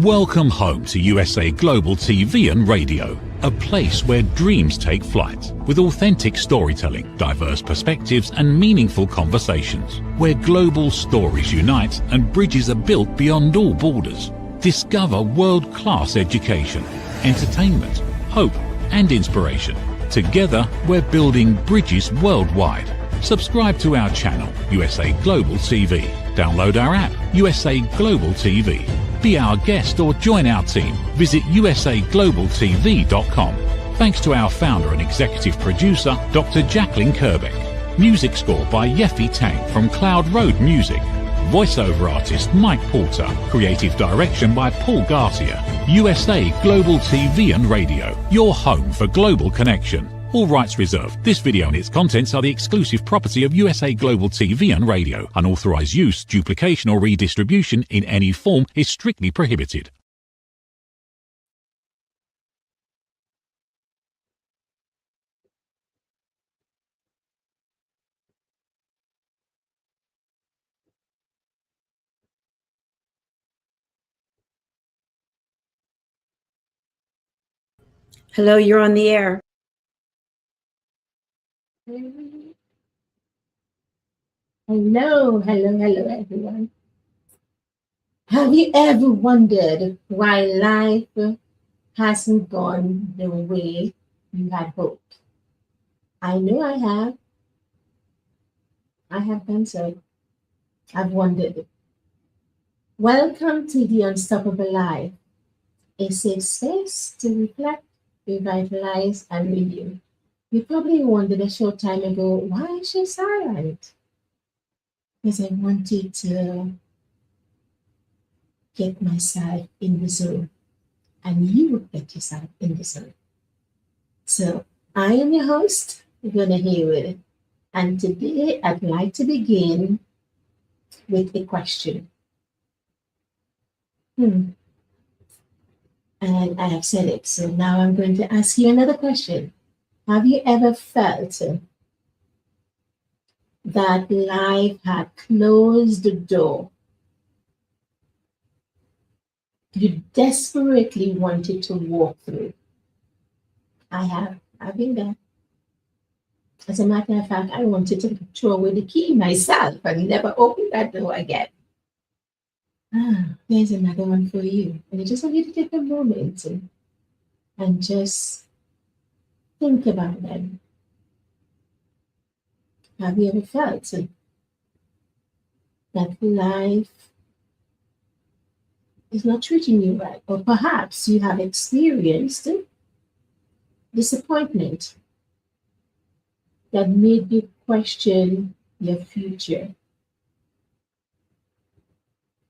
Welcome home to USA Global TV and Radio, a place where dreams take flight, with authentic storytelling, diverse perspectives and meaningful conversations, where global stories unite and bridges are built beyond all borders. Discover world-class education, entertainment, hope and inspiration. Together, we're building bridges worldwide. Subscribe to our channel, USA Global TV. Download our app, USA Global TV. Be our guest or join our team. Visit usaglobaltv.com. Thanks to our founder and executive producer, Dr. Jacqueline Kerbeck. Music score by Yeffy Tang from Cloud Road Music. Voiceover artist Mike Porter. Creative direction by Paul Garcia. USA Global TV and Radio. Your home for global connection. All rights reserved. This video and its contents are the exclusive property of USA Global TV and Radio. Unauthorized use, duplication or redistribution in any form is strictly prohibited. Hello, you're on the air. Hello, everyone. Have you ever wondered why life hasn't gone the way you had hoped? I know I have. I have done so. I've wondered. Welcome to The Unstoppable Life, a safe space to reflect, revitalize, and renew. You probably wondered a short time ago, why is she silent? Because I wanted to get myself in the zone, and you would get yourself in the zone. So I am your host, Verna Haywood, and today I'd like to begin with a question. And I have said it, so now I'm going to ask you another question. Have you ever felt that life had closed the door you desperately wanted to walk through? I have. I've been there. As a matter of fact, I wanted to throw away the key myself and never open that door again. There's another one for you. And I just want you to take a moment and just think about them. Have you ever felt that life is not treating you right? Or perhaps you have experienced disappointment that made you question your future.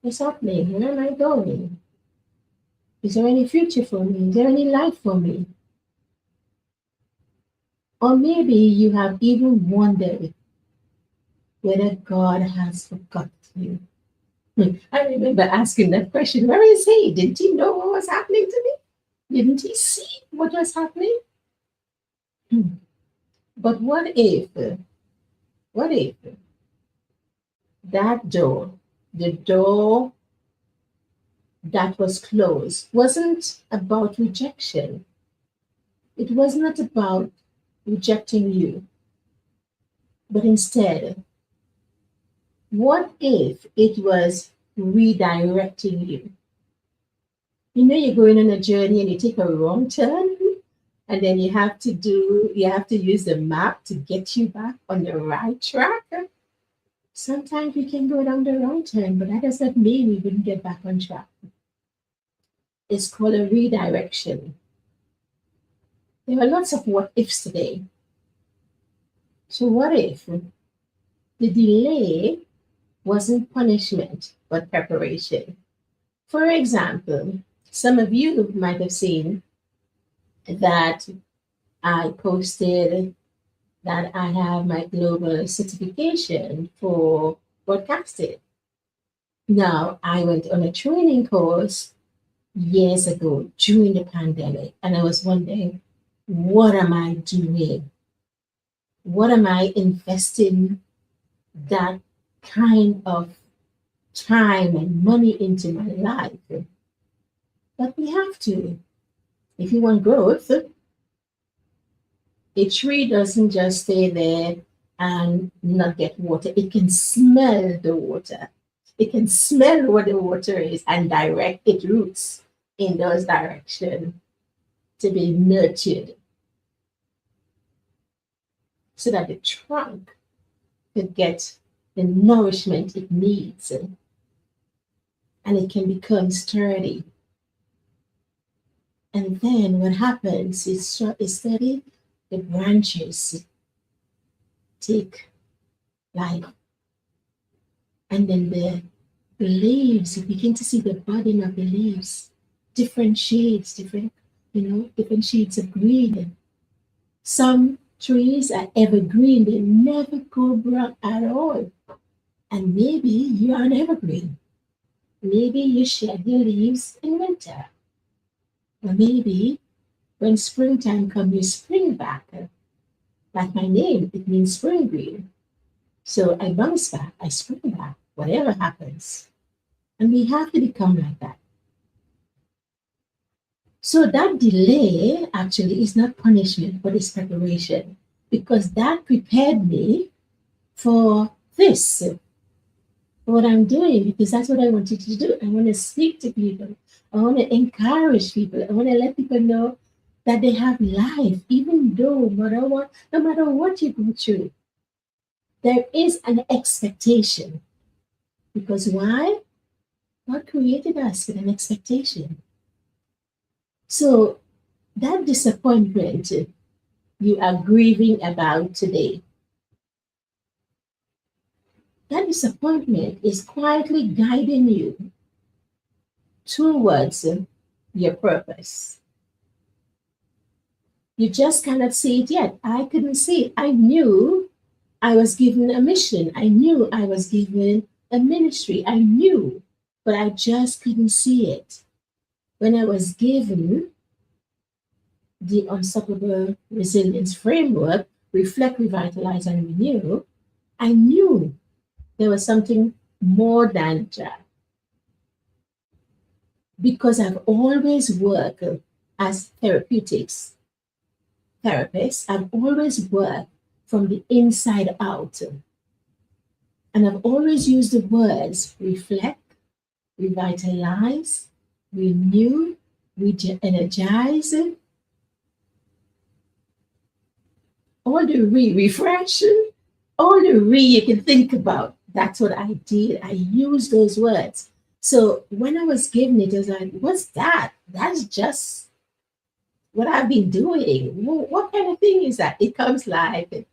What's happening? Where am I going? Is there any future for me? Is there any life for me? Or maybe you have even wondered whether God has forgotten you. I remember asking that question, where is he? Didn't he know what was happening to me? Didn't he see what was happening? But what if that door, the door that was closed, wasn't about rejection? It was not about rejecting you, but instead, what if it was redirecting you? You know, you're going on a journey and you take a wrong turn, and then you have to use the map to get you back on the right track. Sometimes we can go down the wrong turn, but that doesn't mean we wouldn't get back on track. It's called a redirection. There are lots of what ifs today. So what if the delay wasn't punishment, but preparation? For example, some of you might have seen that I posted that I have my global certification for broadcasting. Now, I went on a training course years ago during the pandemic, and I was wondering, what am I doing? What am I investing that kind of time and money into my life? But we have to. If you want growth, a tree doesn't just stay there and not get water. It can smell the water. It can smell what the water is and direct its roots in those directions to be nurtured so that the trunk could get the nourishment it needs and it can become sturdy. And then what happens is steady, the branches take life. And then the leaves, you begin to see the budding of the leaves, different shades, different shades of green. Some trees are evergreen, they never go brown at all. And maybe you are an evergreen. Maybe you shed your leaves in winter. Or maybe when springtime comes, you spring back. Like my name, it means spring green. So I bounce back, I spring back, whatever happens. And we have to become like that. So that delay actually is not punishment, but it's preparation. Because that prepared me for this, for what I'm doing, because that's what I wanted to do. I want to speak to people. I want to encourage people. I want to let people know that they have life, even though no matter what you go through, there is an expectation. Because why? God created us with an expectation. So that disappointment you are grieving about today, that disappointment is quietly guiding you towards your purpose. You just cannot see it yet. I couldn't see it. I knew I was given a mission. I knew I was given a ministry. I knew, but I just couldn't see it. When I was given the Unstoppable Resilience Framework, Reflect, Revitalize, and Renew, I knew there was something more than that. Because I've always worked as therapist, I've always worked from the inside out. And I've always used the words reflect, revitalize, renew, energize, all the refresh, all the you can think about. That's what I did. I used those words. So when I was given it, I was like, what's that? That's just what I've been doing. What kind of thing is that? It comes live.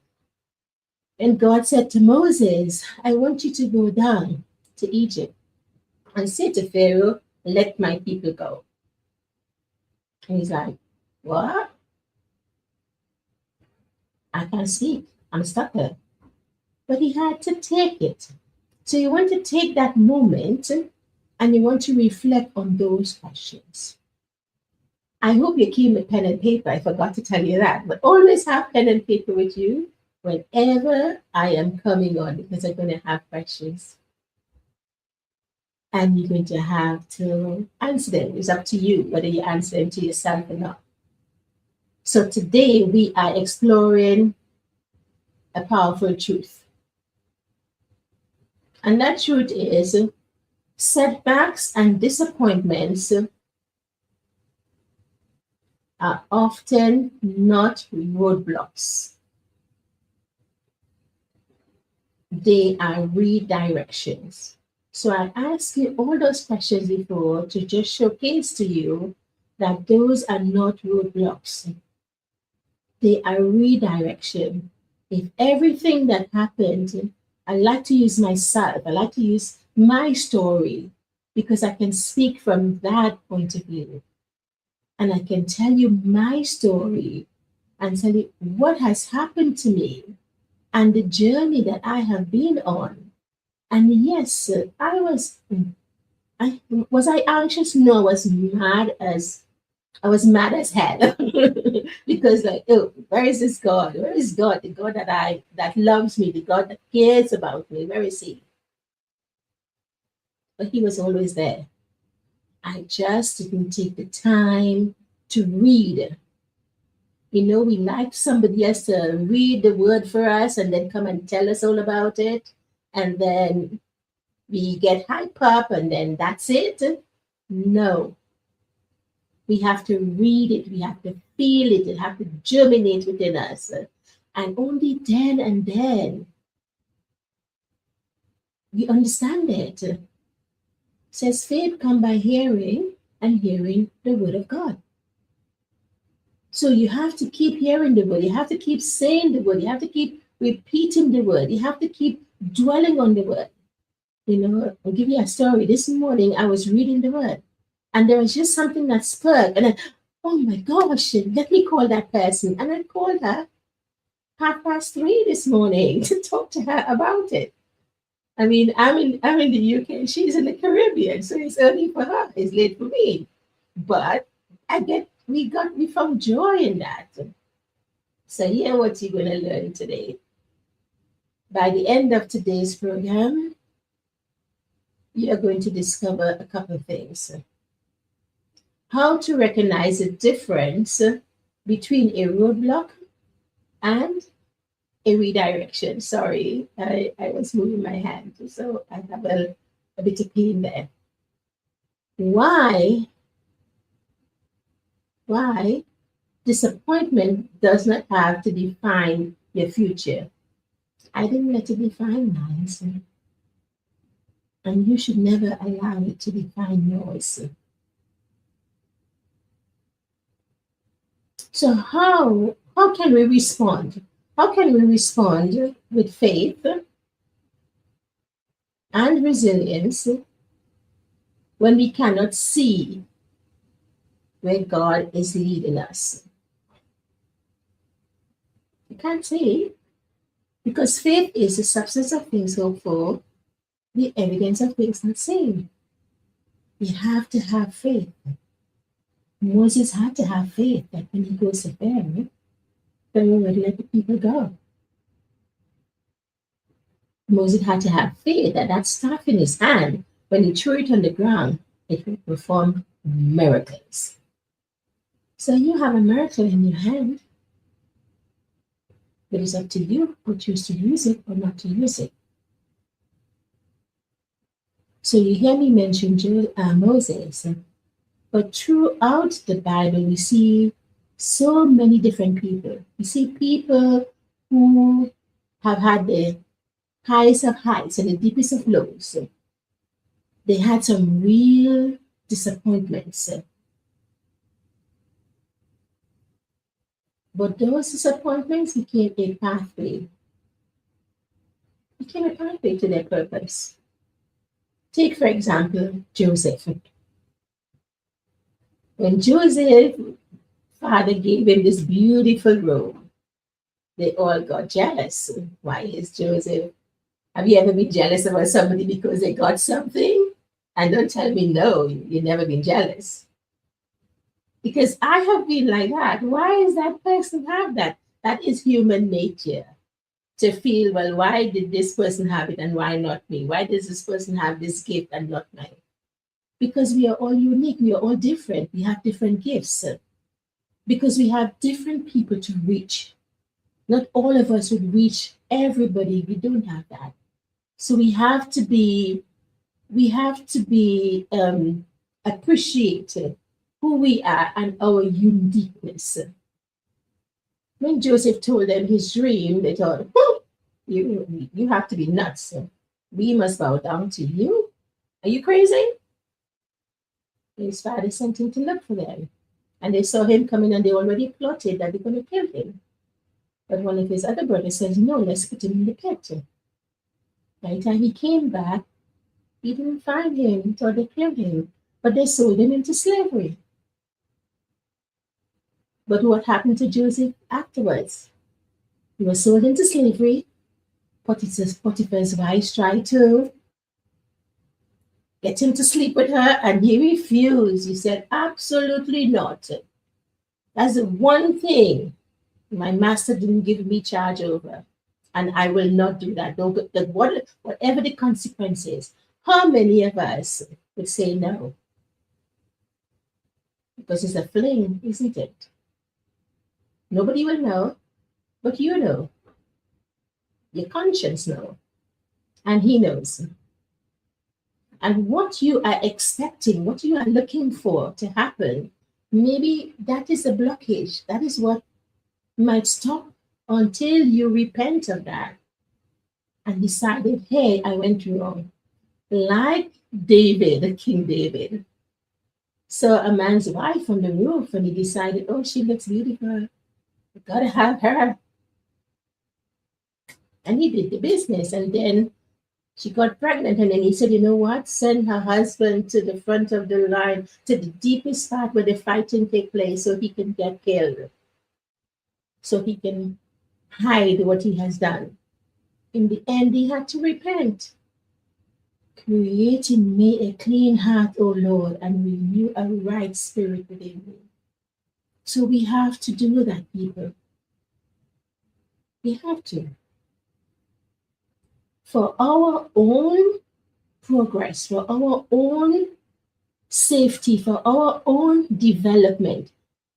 And God said to Moses, I want you to go down to Egypt and say to Pharaoh, let my people go. And he's like, what? I can't speak. I'm stuck there. But he had to take it. So you want to take that moment and you want to reflect on those questions. I hope you keep a pen and paper. I forgot to tell you that. But always have pen and paper with you whenever I am coming on, because I'm going to have questions. And you're going to have to answer them. It's up to you whether you answer them to yourself or not. So today we are exploring a powerful truth. And that truth is setbacks and disappointments are often not roadblocks. They are redirections. So I asked you all those questions before to just showcase to you that those are not roadblocks. They are redirection. If everything that happened, I like to use myself, I like to use my story because I can speak from that point of view. And I can tell you my story and tell you what has happened to me and the journey that I have been on. And yes, was I anxious? No, I was mad as hell because like, oh, where is this God? Where is God? The God that loves me, the God that cares about me. Where is he? But he was always there. I just didn't take the time to read. We like somebody else to read the word for us and then come and tell us all about it. And then we get hype up and then that's it. No, we have to read it. We have to feel it. It have to germinate within us. And only then and then we understand it. It says faith come by hearing and hearing the word of God. So you have to keep hearing the word. You have to keep saying the word. You have to keep repeating the word. You have to keep dwelling on the word. I'll give you a story. This morning I was reading the word and there was just something that spurred. And oh my gosh, let me call that person. And I called her 3:30 this morning to talk to her about it. I mean, I'm in the UK, she's in the Caribbean, so it's early for her, it's late for me. But we found joy in that. So here what you're gonna learn today. By the end of today's program, you're going to discover a couple of things. How to recognize the difference between a roadblock and a redirection. Sorry, I was moving my hand, so I have a bit of pain there. Why disappointment does not have to define your future. I didn't let it define mine, and you should never allow it to define yours. So how can we respond? How can we respond with faith and resilience when we cannot see where God is leading us? You can't see, because faith is the substance of things hoped for, the evidence of things not seen. You have to have faith. Moses had to have faith that when he goes to Pharaoh would let the people go. Moses had to have faith that that staff in his hand, when he threw it on the ground, it would perform miracles. So you have a miracle in your hand, but it's up to you to choose to use it or not to use it. So you hear me mention Moses, but throughout the Bible, we see so many different people. We see people who have had the highest of heights and the deepest of lows. They had some real disappointments. But those disappointments became a pathway. Became a pathway to their purpose. Take, for example, Joseph. When Joseph, father gave him this beautiful robe, they all got jealous. Why is Joseph? Have you ever been jealous about somebody because they got something? And don't tell me no, you've never been jealous. Because I have been like that. Why is that person have that? That is human nature. To feel, well, why did this person have it and why not me? Why does this person have this gift and not mine? Because we are all unique. We are all different. We have different gifts. Because we have different people to reach. Not all of us would reach everybody. We don't have that. So we have to be appreciated who we are and our uniqueness. When Joseph told them his dream, they thought, you have to be nuts. We must bow down to you. Are you crazy? His father sent him to look for them. And they saw him coming and they already plotted that they're going to kill him. But one of his other brothers says, no, let's put him in the pit. By the time he came back, he didn't find him, thought they killed him. But they sold him into slavery. But what happened to Joseph afterwards? He was sold into slavery. Potiphar's wife tried to get him to sleep with her, and he refused. He said, absolutely not. That's the one thing my master didn't give me charge over, and I will not do that. Whatever the consequences, how many of us would say no? because it's a fling, isn't it? Nobody will know, but you know. Your conscience knows, and he knows. And what you are expecting, what you are looking for to happen, maybe that is a blockage. That is what might stop until you repent of that and decided, hey, I went wrong. Like David, King David, saw a man's wife on the roof and he decided, oh, she looks beautiful. I gotta have her. And he did the business. And then she got pregnant. And then he said, you know what? Send her husband to the front of the line, to the deepest part where the fighting take place so he can get killed. So he can hide what he has done. In the end, he had to repent. Create in me a clean heart, O Lord, and renew a right spirit within me. So we have to do that, people. We have to. For our own progress, for our own safety, for our own development.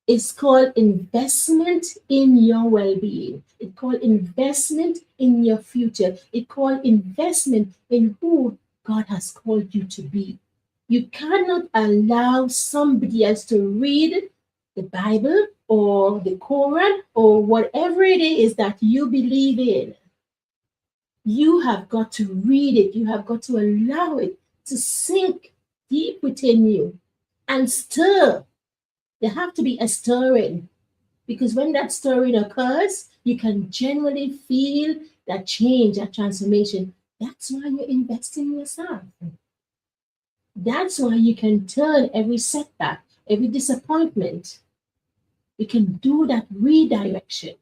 It's called investment in your well-being. It's called investment in your future. It's called investment in who God has called you to be. You cannot allow somebody else to read the Bible or the Quran or whatever it is that you believe in. You have got to read it. You have got to allow it to sink deep within you and stir. There have to be a stirring, because when that stirring occurs, you can generally feel that change, that transformation. That's why you invest in yourself. That's why you can turn every setback, every disappointment. You can do that redirection.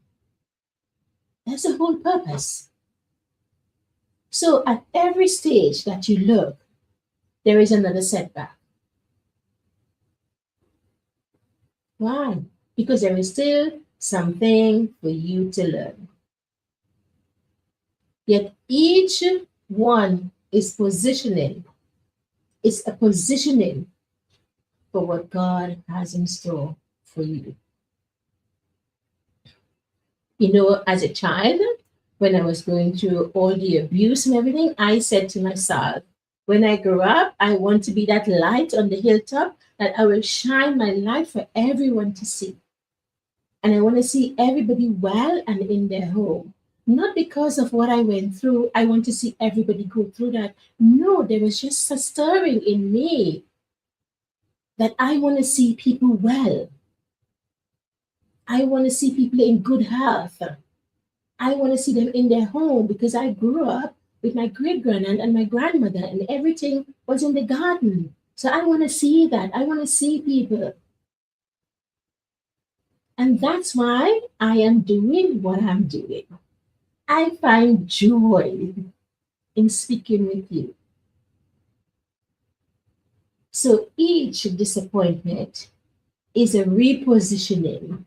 That's the whole purpose. So at every stage that you look, there is another setback. Why? Because there is still something for you to learn. Yet each one is positioning, it's a positioning for what God has in store for you. You know, as a child, when I was going through all the abuse and everything, I said to myself, when I grow up, I want to be that light on the hilltop that I will shine my light for everyone to see. And I want to see everybody well and in their home. Not because of what I went through, I want to see everybody go through that. No, there was just a stirring in me that I want to see people well. I want to see people in good health. I want to see them in their home, because I grew up with my great-grandaunt and my grandmother, and everything was in the garden. So I want to see that. I want to see people. And that's why I am doing what I'm doing. I find joy in speaking with you. So each disappointment is a repositioning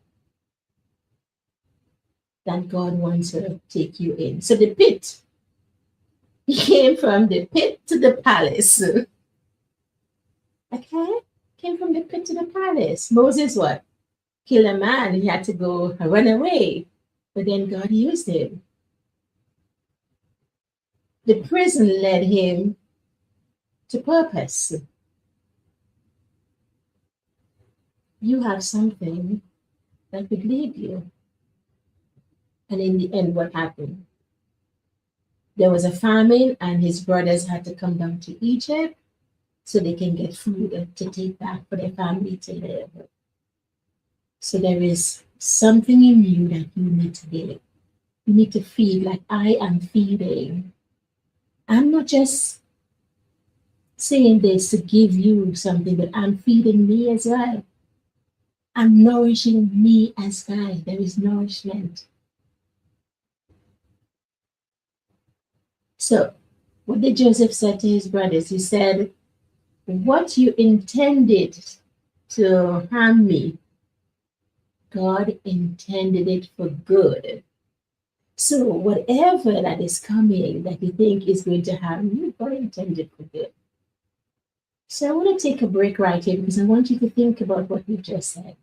that God wants to take you in. So the pit, he came from the pit to the palace. Okay? Came from the pit to the palace. Moses what? Kill a man. He had to go run away. But then God used him. The prison led him to purpose. You have something that could lead you. And in the end, what happened? There was a famine, and his brothers had to come down to Egypt so they can get food to take back for their family to live. So there is something in you that you need to give. You need to feed like I am feeding. I'm not just saying this to give you something, but I'm feeding me as well. I'm nourishing me as well. There is nourishment. So, what did Joseph say to his brothers? He said, what you intended to harm me, God intended it for good. So, whatever that is coming that you think is going to harm you, God intended for good. So I want to take a break right here because I want you to think about what we've just said.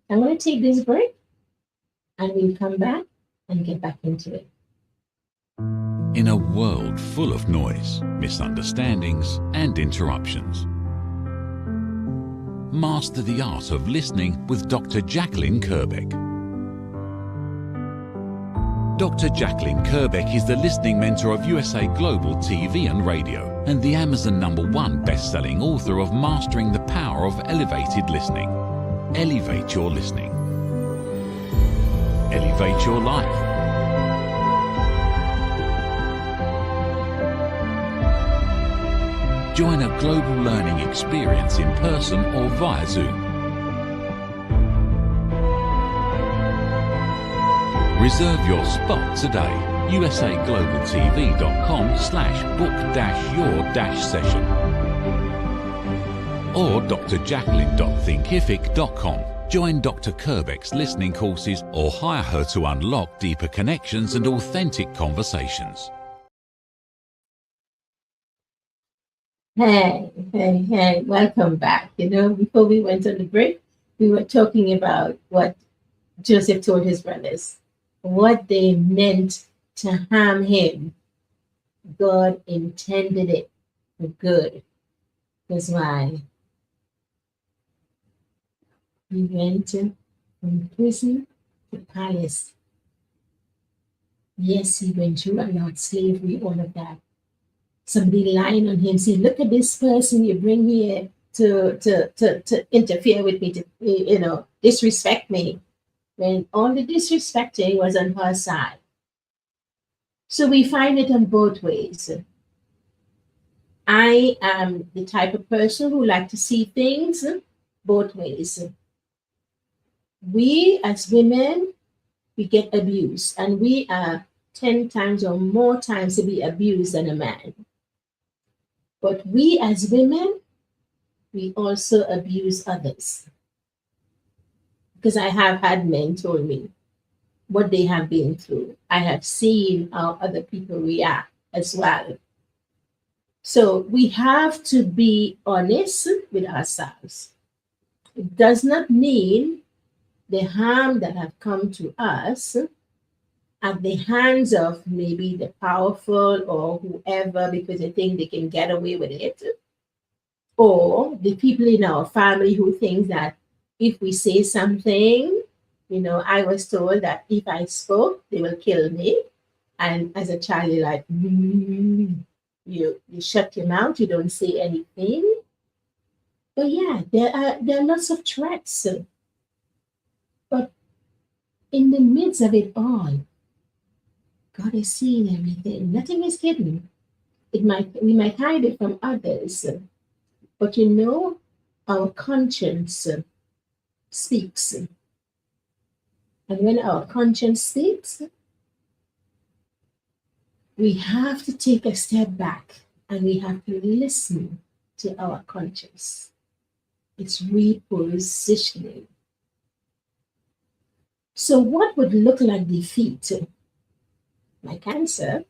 I'm going to take this break and we'll come back and get back into it. In a world full of noise, misunderstandings, and interruptions, master the art of listening with Dr. Jacqueline Kerbeck. Dr. Jacqueline Kerbeck is the listening mentor of USA Global TV and Radio and the Amazon #1 best-selling author of Mastering the Power of Elevated Listening. Elevate your listening. Elevate your life. Join a global learning experience in person or via Zoom. Reserve your spot today. usaglobaltv.com/book-your-session or drjacqueline.thinkific.com. Join Dr. Kerbeck's listening courses or hire her to unlock deeper connections and authentic conversations. Hey, welcome back. Before we went on the break, we were talking about what Joseph told his brothers, what they meant to harm him. God intended it for good. That's why he went from prison to palace. Yes, he went through a lot, slavery, all of that. Somebody lying on him, saying, look at this person you bring here to interfere with me, to disrespect me. When all the disrespecting was on her side. So we find it on both ways. I am the type of person who like to see things both ways. We as women, we get abused, and we are 10 times or more times to be abused than a man. But we as women, we also abuse others. Because I have had men tell me what they have been through. I have seen how other people react as well. So we have to be honest with ourselves. It does not mean the harm that have come to us at the hands of maybe the powerful or whoever because they think they can get away with it, or the people in our family who think that if we say something, I was told that if I spoke, they will kill me. And as a child, you're like, you shut your mouth, you don't say anything. But yeah, there are lots of threats. But in the midst of it all, God is seeing everything. Nothing is hidden. We might hide it from others, but our conscience speaks. And when our conscience speaks, we have to take a step back and we have to listen to our conscience. It's repositioning. So what would look like defeat? My cancer,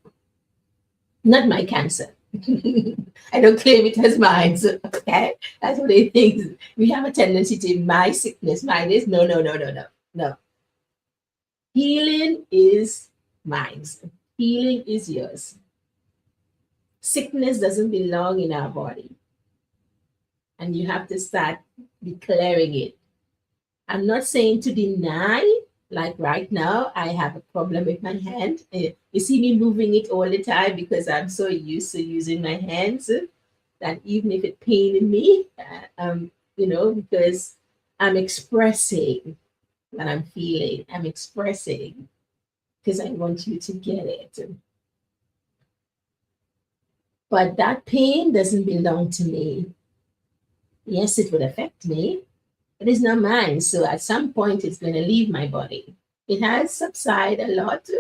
not my cancer. I don't claim it as mine. So, okay, that's what they think. We have a tendency to my sickness, mine is no. Healing is mine. Healing is yours. Sickness doesn't belong in our body, and you have to start declaring it. I'm not saying to deny. Like right now, I have a problem with my hand. You see me moving it all the time because I'm so used to using my hands that even if it's paining me, because I'm expressing what I'm feeling. I'm expressing because I want you to get it. But that pain doesn't belong to me. Yes, it would affect me. It is not mine. So at some point, it's going to leave my body. It has subsided a lot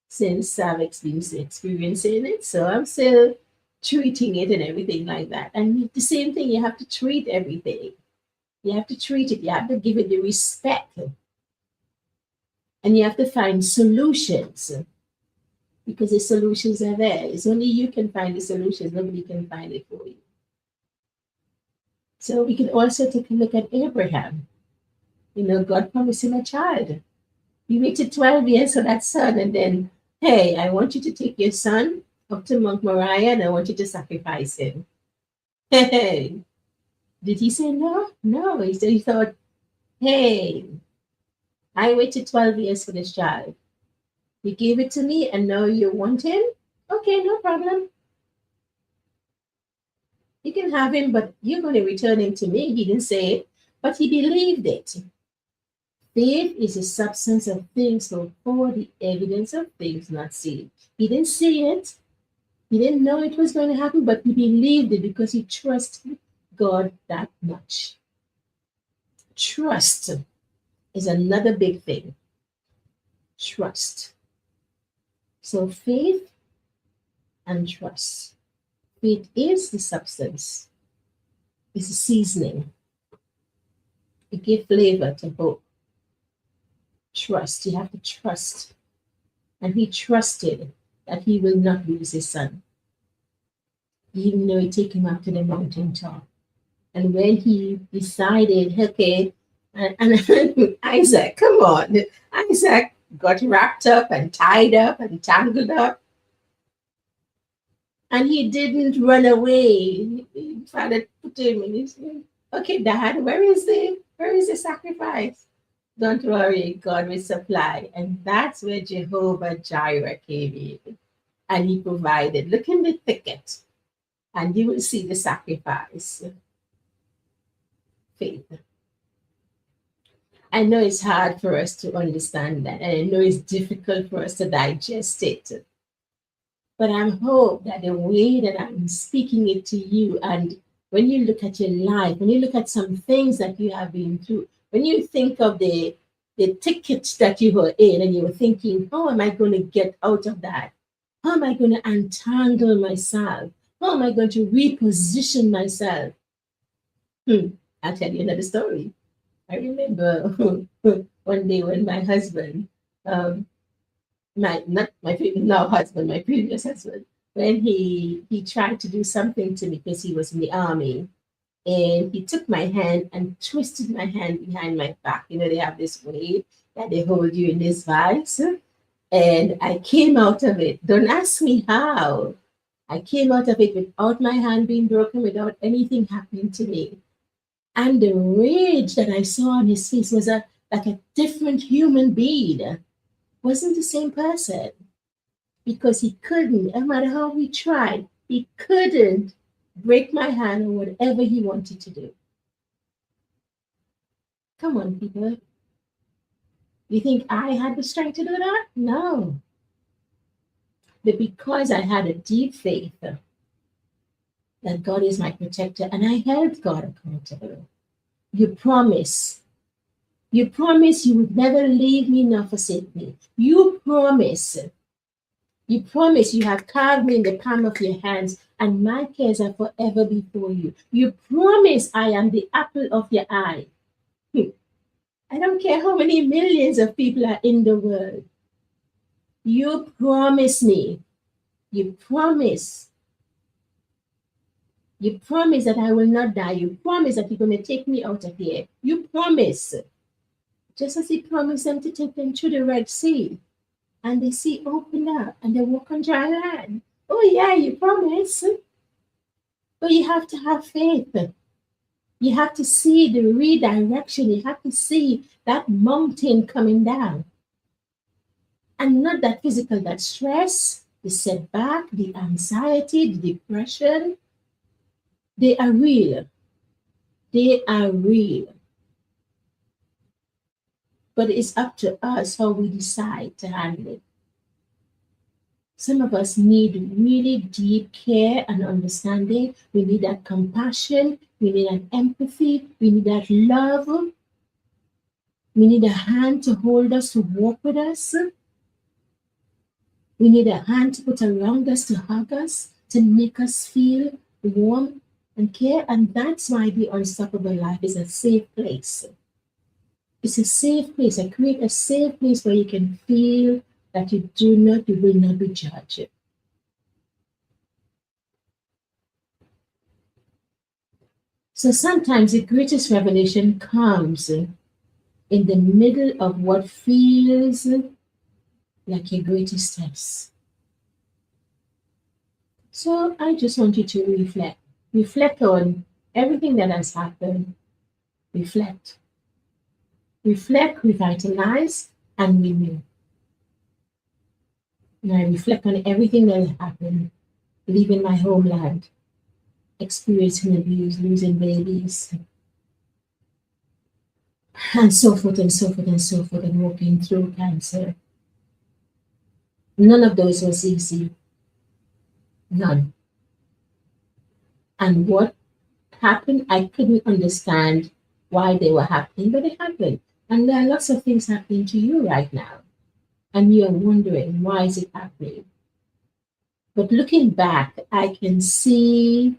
since I've been experiencing it. So I'm still treating it and everything like that. And the same thing, you have to treat everything. You have to treat it. You have to give it the respect. And you have to find solutions because the solutions are there. It's only you can find the solutions. Nobody can find it for you. So we can also take a look at Abraham. God promised him a child. He waited 12 years for that son, and then, hey, I want you to take your son up to Mount Moriah, and I want you to sacrifice him. Hey, did he say no? No, he thought, hey, I waited 12 years for this child. You gave it to me, and now you want him? Okay, no problem. You can have him, but you're going to return him to me. He didn't say it, but he believed it. Faith is the substance of things hoped for, the evidence of things not seen. He didn't see it. He didn't know it was going to happen, but he believed it because he trusted God that much. Trust is another big thing. Trust. So faith and trust. Faith is the substance. It's the seasoning. It gives flavor to hope. Trust. You have to trust. And he trusted that he will not lose his son, even though he take him up to the mountaintop. And when he decided, okay, and Isaac, come on, Isaac got wrapped up and tied up and tangled up. And he didn't run away. Father put him in his, okay, Dad, where is the sacrifice? Don't worry, God will supply. And that's where Jehovah Jireh came in. And he provided. Look in the thicket, and you will see the sacrifice. Faith. I know it's hard for us to understand that, and I know it's difficult for us to digest it. But I hope that the way that I'm speaking it to you, and when you look at your life, when you look at some things that you have been through, when you think of the tickets that you were in and you were thinking, how am I going to get out of that? How am I going to untangle myself? How am I going to reposition myself? I'll tell you another story. I remember one day when my husband, my previous husband, when he tried to do something to me because he was in the army, and he took my hand and twisted my hand behind my back. They have this way that they hold you in this vice. And I came out of it. Don't ask me how. I came out of it without my hand being broken, without anything happening to me. And the rage that I saw on his face was like a different human being. Wasn't the same person. Because he couldn't, no matter how we tried, he couldn't break my hand or whatever he wanted to do. Come on, people. You think I had the strength to do that? No. But because I had a deep faith that God is my protector, and I held God accountable. You promise you would never leave me nor forsake me. You promise you have carved me in the palm of your hands, and my cares are forever before you. You promise I am the apple of your eye. I don't care how many millions of people are in the world. You promise me. You promise that I will not die. You promise that you're going to take me out of here. You promise. Just as he promised them to take them through the Red Sea. And the sea opened up and they walk on dry land. Oh, yeah, you promise. But you have to have faith. You have to see the redirection. You have to see that mountain coming down. And not that physical, that stress, the setback, the anxiety, the depression. They are real. They are real. But it's up to us how we decide to handle it. Some of us need really deep care and understanding. We need that compassion. We need that empathy. We need that love. We need a hand to hold us, to walk with us. We need a hand to put around us, to hug us, to make us feel warm and care. And that's why the Unstoppable Life is a safe place. It's a safe place. I create a safe place where you can feel that you will not be judged. So sometimes the greatest revelation comes in the middle of what feels like your greatest test. So I just want you to reflect. Reflect on everything that has happened. Reflect. Reflect, revitalize, and renew. Now I reflect on everything that has happened, leaving my homeland, experiencing abuse, losing babies, and so forth and so forth and so forth, and walking through cancer. None of those was easy. None. And what happened, I couldn't understand why they were happening, but it happened. And there are lots of things happening to you right now. And you're wondering, why is it happening? But looking back, I can see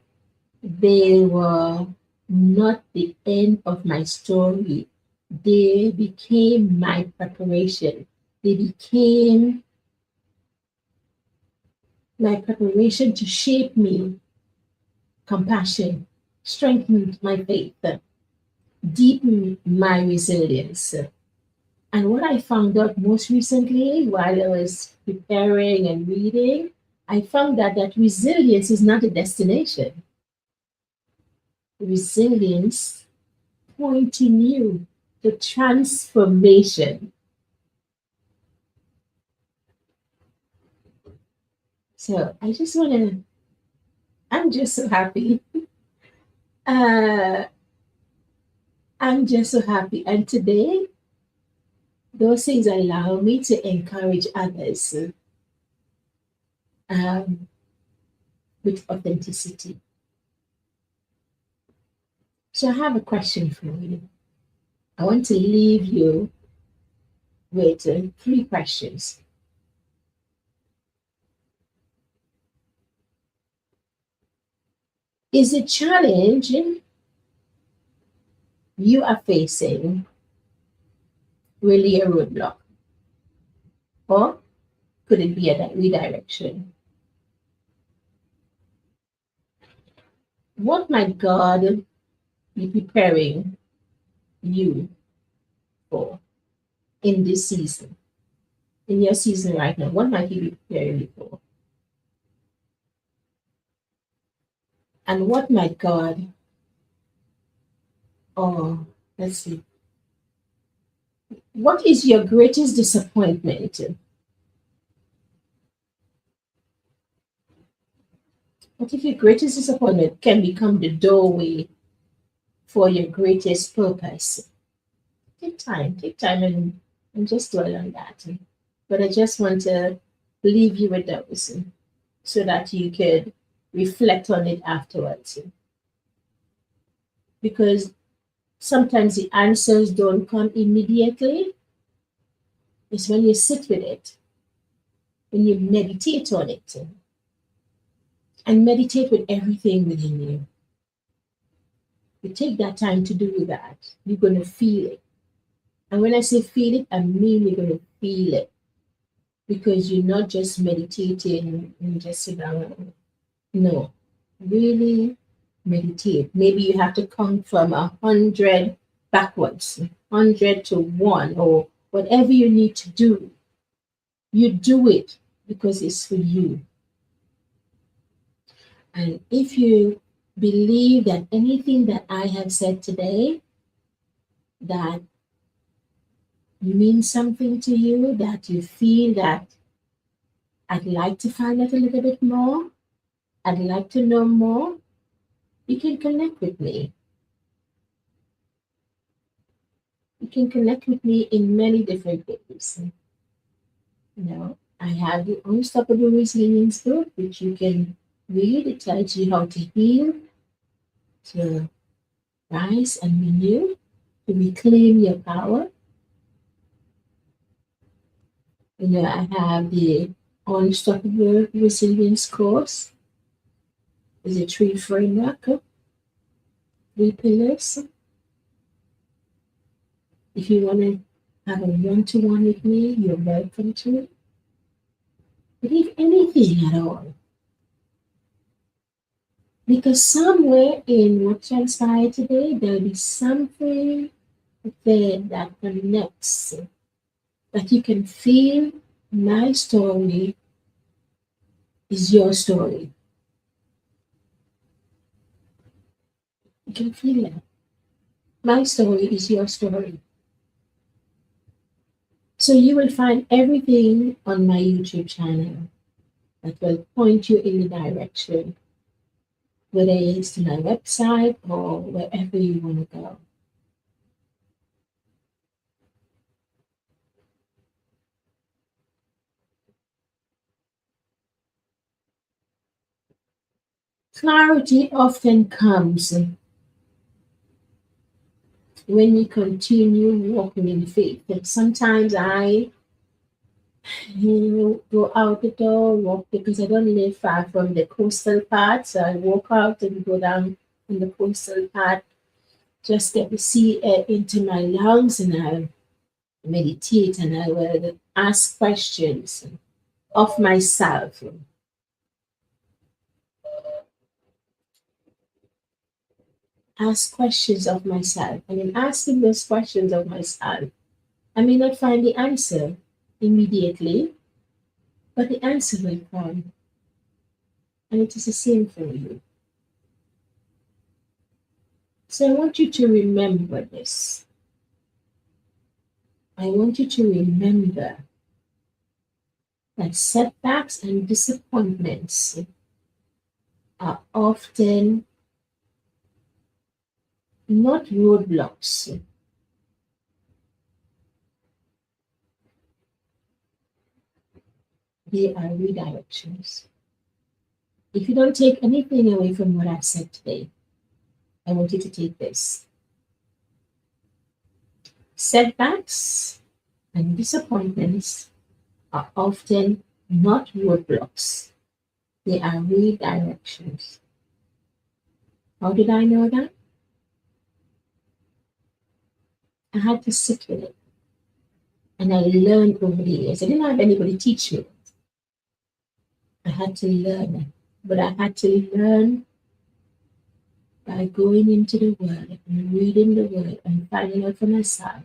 they were not the end of my story. They became my preparation. They became my preparation to shape me, compassion, strengthen my faith, deepen my resilience. And what I found out most recently while I was preparing and reading, I found that resilience is not a destination. Resilience pointing you to transformation. So I just want to, I'm just so happy. Uh, I'm just so happy. And today, those things allow me to encourage others um, with authenticity. So I have a question for you. I want to leave you with 3 questions. Is the challenge you are facing really a roadblock? Or could it be a redirection? What might God be preparing you for in this season? In your season right now, what might He be preparing you for? And what might God, or let's see, what is your greatest disappointment? What if your greatest disappointment can become the doorway for your greatest purpose? Take time and just dwell on that. But I just want to leave you with those so that you could reflect on it afterwards. Because sometimes the answers don't come immediately. It's when you sit with it, when you meditate on it, and meditate with everything within you. You take that time to do that, you're going to feel it. And when I say feel it, I mean you're going to feel it. Because you're not just meditating and just sit down. No, really meditate. Maybe you have to come from 100 backwards, 100 to 1, or whatever you need to do. You do it because it's for you. And if you believe that anything that I have said today, that means something to you, that you feel that I'd like to find out a little bit more, I'd like to know more, you can connect with me. You can connect with me in many different ways. I have the Unstoppable Resilience book, which you can read. It tells you how to heal, to rise and renew, to reclaim your power. I have the Unstoppable Resilience course. There's a 3 framework, 3 pillars. If you want to have a one-to-one with me, you're welcome to. But if anything at all, Because somewhere in what transpired today, there'll be something there that connects, that you can feel my story is your story. You can feel that. My story is your story. So you will find everything on my YouTube channel that will point you in the direction, whether it's to my website or wherever you want to go. Clarity often comes when you continue walking in faith. And sometimes I go out the door, walk, because I don't live far from the coastal part. So I walk out and go down on the coastal part, just get the sea air into my lungs, and I meditate and I will ask questions of myself. Ask questions of myself. And in asking those questions of myself, I may not find the answer immediately, but the answer will come. And it is the same for you. So I want you to remember this. I want you to remember that setbacks and disappointments are often not roadblocks. They are redirections. If you don't take anything away from what I've said today, I want you to take this. Setbacks and disappointments are often not roadblocks. They are redirections. How did I know that? I had to sit with it. And I learned over the years. I didn't have anybody teach me. I had to learn. But I had to learn by going into the Word and reading the Word and finding out for myself.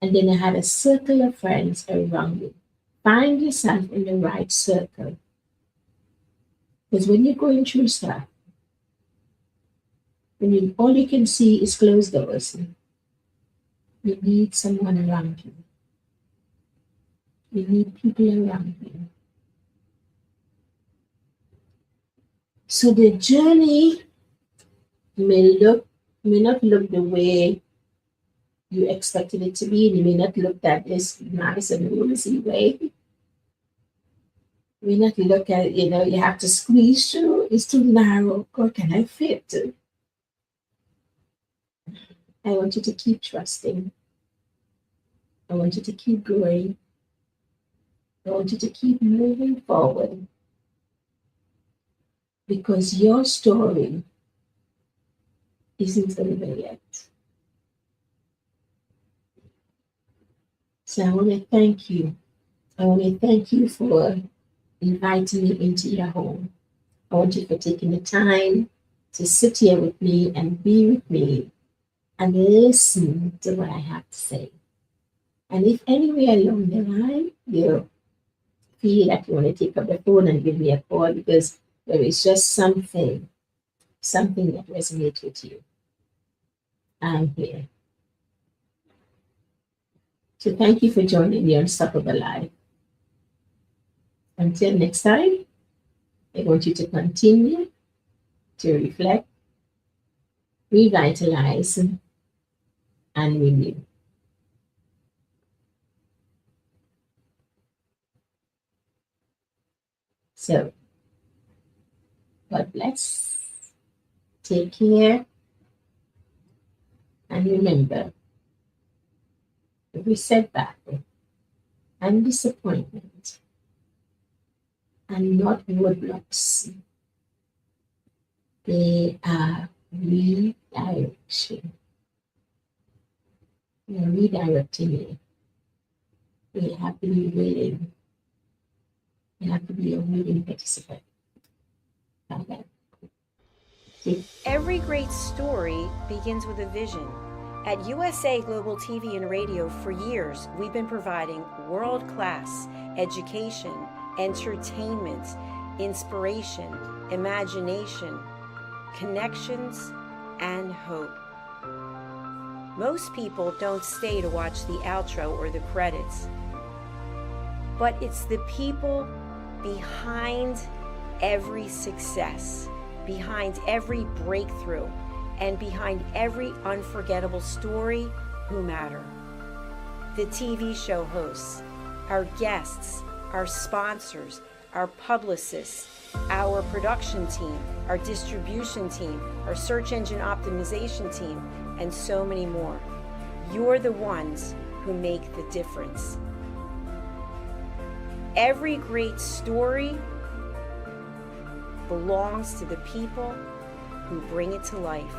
And then I had a circle of friends around me. Find yourself in the right circle. Because when you're going through stuff, all you can see is closed doors, you need someone around you. You need people around you. So the journey may not look the way you expected it to be, and it may not look that this nice and rosy way. You may not look at it, you have to squeeze through, it's too narrow, or can I fit? I want you to keep trusting. I want you to keep growing. I want you to keep moving forward. Because your story isn't over yet. So I want to thank you. I want to thank you for inviting me into your home. I want you for taking the time to sit here with me and be with me and listen to what I have to say. And if anywhere along the line you feel that you want to take up the phone and give me a call because there is just something that resonates with you, I'm here. So thank you for joining me on Unstoppable Life. Until next time, I want you to continue to reflect, revitalize, and renew. So, God bless. Take care. And remember, every setback and disappointment and not roadblocks. They are redirection. They are redirecting you. You have to be willing. You have to be a willing participant. Bye-bye. Every great story begins with a vision. At USA Global TV and Radio for years, we've been providing world-class education, entertainment, inspiration, imagination, connections, and hope. Most people don't stay to watch the outro or the credits, but it's the people behind every success, behind every breakthrough, and behind every unforgettable story who matter. The TV show hosts, our guests, our sponsors, our publicists, our production team, our distribution team, our search engine optimization team, and so many more. You're the ones who make the difference. Every great story belongs to the people who bring it to life.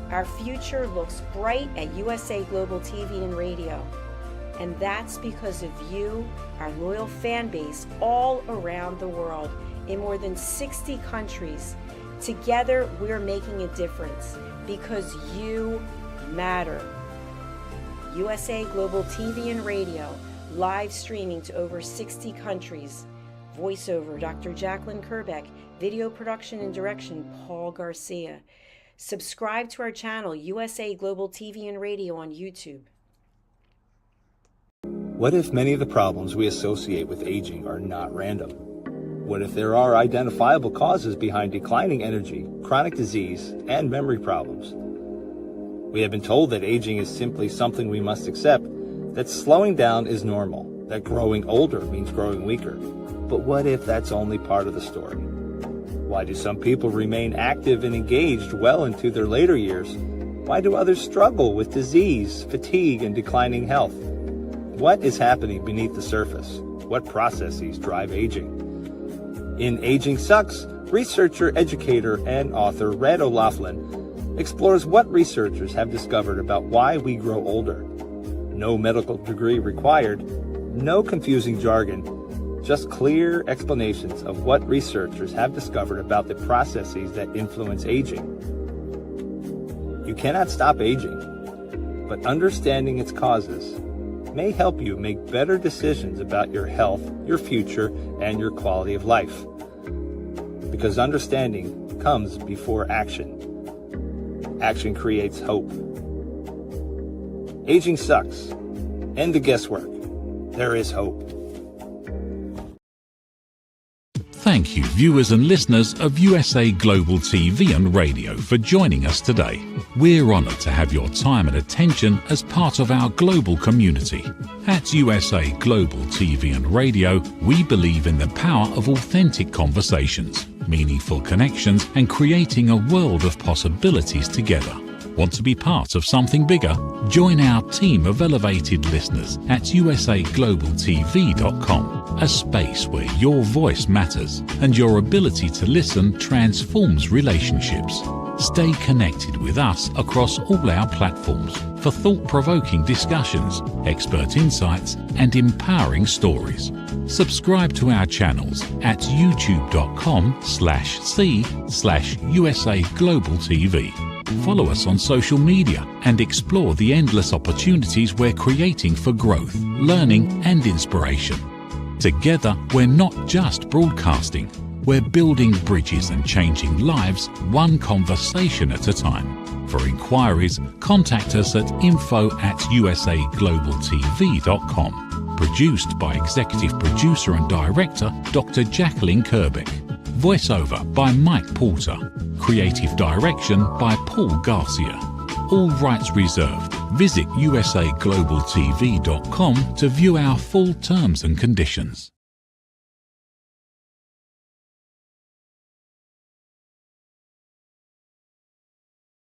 Our future looks bright at USA Global TV and Radio, and that's because of you, our loyal fan base all around the world in more than 60 countries. Together, we're making a difference because you matter. USA Global TV and Radio, live streaming to over 60 countries. Voiceover, Dr. Jacqueline Kerbeck. Video production and direction, Paul Garcia. Subscribe to our channel, USA Global TV and Radio on YouTube. What if many of the problems we associate with aging are not random? What if there are identifiable causes behind declining energy, chronic disease, and memory problems? We have been told that aging is simply something we must accept, that slowing down is normal, that growing older means growing weaker. But what if that's only part of the story? Why do some people remain active and engaged well into their later years? Why do others struggle with disease, fatigue, and declining health? What is happening beneath the surface? What processes drive aging? In Aging Sucks, researcher, educator, and author Red O'Loughlin explores what researchers have discovered about why we grow older. No medical degree required, no confusing jargon, just clear explanations of what researchers have discovered about the processes that influence aging. You cannot stop aging, but understanding its causes may help you make better decisions about your health, your future, and your quality of life. Because understanding comes before action. Action creates hope. Aging sucks. End the guesswork. There is hope. Thank you, viewers and listeners of USA Global TV and Radio, for joining us today. We're honoured to have your time and attention as part of our global community. At USA Global TV and Radio, we believe in the power of authentic conversations, meaningful connections, and creating a world of possibilities together. Want to be part of something bigger? Join our team of elevated listeners at usaglobaltv.com, a space where your voice matters and your ability to listen transforms relationships. Stay connected with us across all our platforms for thought-provoking discussions, expert insights, and empowering stories. Subscribe to our channels at youtube.com/c/USAGlobalTV. Follow us on social media and explore the endless opportunities we're creating for growth, learning, and inspiration. Together, we're not just broadcasting, we're building bridges and changing lives one conversation at a time. For inquiries, contact us at info@usaglobaltv.com. Produced by Executive Producer and Director Dr. Jacqueline Kerbeck. Voiceover by Mike Porter. Creative direction by Paul Garcia. All rights reserved. Visit usaglobaltv.com to view our full terms and conditions.